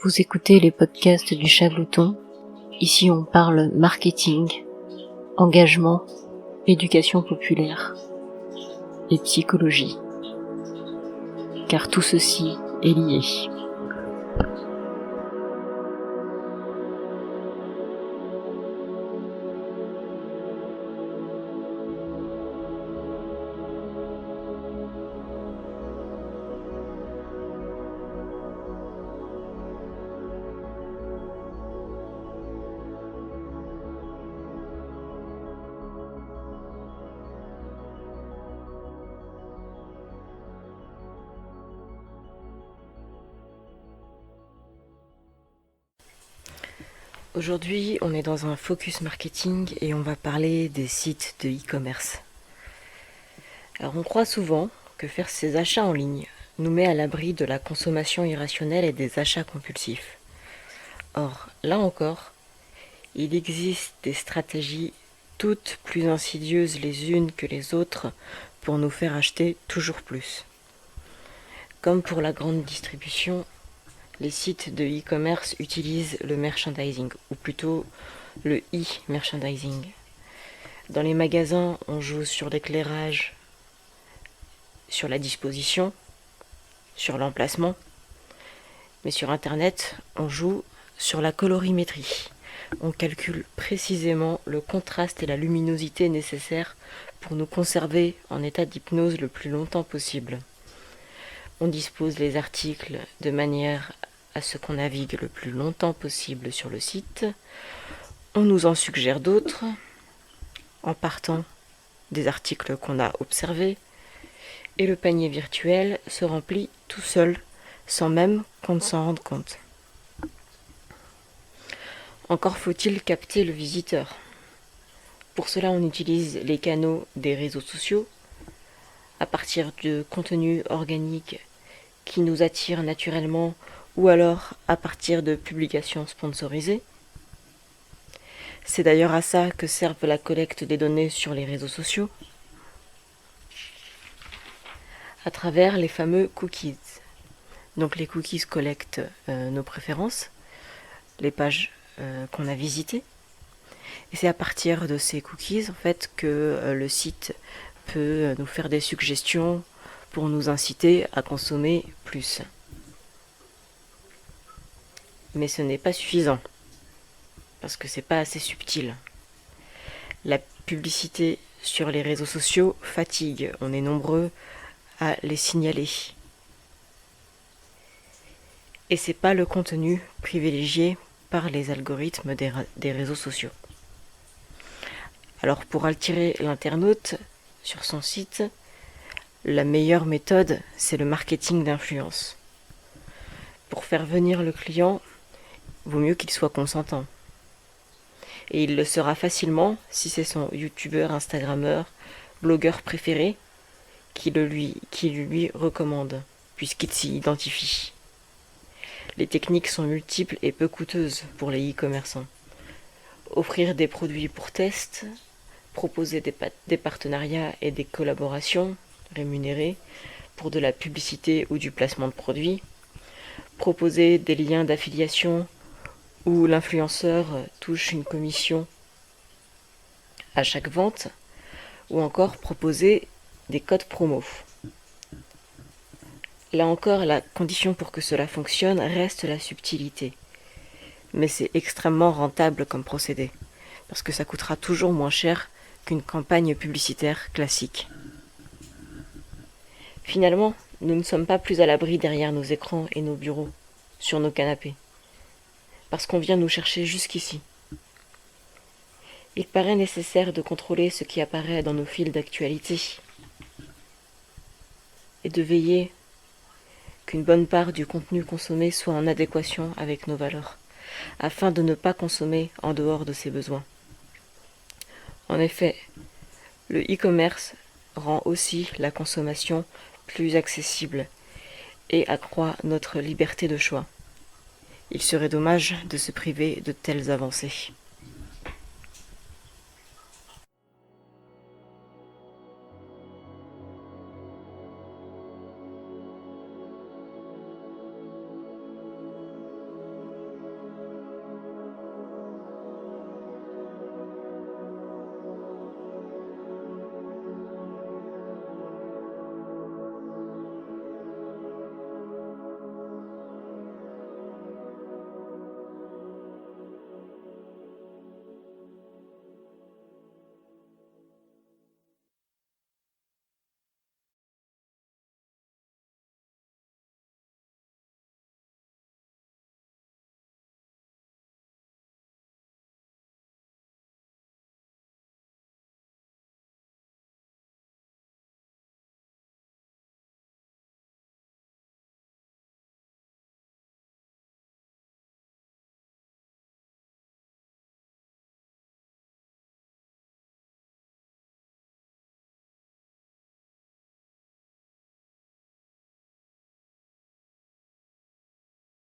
Vous écoutez les podcasts du Chat Glouton. Ici on parle marketing, engagement, éducation populaire et psychologie. Car tout ceci est lié. Aujourd'hui, on est dans un focus marketing et on va parler des sites de e-commerce. Alors on croit souvent que faire ses achats en ligne nous met à l'abri de la consommation irrationnelle et des achats compulsifs. Or, là encore, il existe des stratégies toutes plus insidieuses les unes que les autres pour nous faire acheter toujours plus. Comme pour la grande distribution, les sites de e-commerce utilisent le merchandising, ou plutôt le e-merchandising. Dans les magasins, on joue sur l'éclairage, sur la disposition, sur l'emplacement, mais sur Internet, on joue sur la colorimétrie. On calcule précisément le contraste et la luminosité nécessaires pour nous conserver en état d'hypnose le plus longtemps possible. On dispose les articles de manière à ce qu'on navigue le plus longtemps possible sur le site. On nous en suggère d'autres en partant des articles qu'on a observés et le panier virtuel se remplit tout seul sans même qu'on ne s'en rende compte. Encore faut-il capter le visiteur. Pour cela, on utilise les canaux des réseaux sociaux à partir de contenus organiques qui nous attirent naturellement ou alors à partir de publications sponsorisées. C'est d'ailleurs à ça que servent la collecte des données sur les réseaux sociaux, à travers les fameux cookies. Donc les cookies collectent nos préférences, les pages qu'on a visitées, et c'est à partir de ces cookies en fait que le site peut nous faire des suggestions pour nous inciter à consommer plus. Mais ce n'est pas suffisant, parce que c'est pas assez subtil. La publicité sur les réseaux sociaux fatigue, on est nombreux à les signaler. Et c'est pas le contenu privilégié par les algorithmes des réseaux sociaux. Alors pour attirer l'internaute sur son site, la meilleure méthode, c'est le marketing d'influence. Pour faire venir le client, vaut mieux qu'il soit consentant. Et il le sera facilement si c'est son youtubeur, instagrammeur, blogueur préféré qui le lui recommande, puisqu'il s'y identifie. Les techniques sont multiples et peu coûteuses pour les e-commerçants. Offrir des produits pour test, proposer des partenariats et des collaborations rémunérées pour de la publicité ou du placement de produits, proposer des liens d'affiliation où l'influenceur touche une commission à chaque vente, ou encore proposer des codes promo. Là encore, la condition pour que cela fonctionne reste la subtilité. Mais c'est extrêmement rentable comme procédé, parce que ça coûtera toujours moins cher qu'une campagne publicitaire classique. Finalement, nous ne sommes pas plus à l'abri derrière nos écrans et nos bureaux, sur nos canapés, parce qu'on vient nous chercher jusqu'ici. Il paraît nécessaire de contrôler ce qui apparaît dans nos fils d'actualité et de veiller qu'une bonne part du contenu consommé soit en adéquation avec nos valeurs, afin de ne pas consommer en dehors de ses besoins. En effet, le e-commerce rend aussi la consommation plus accessible et accroît notre liberté de choix. Il serait dommage de se priver de telles avancées.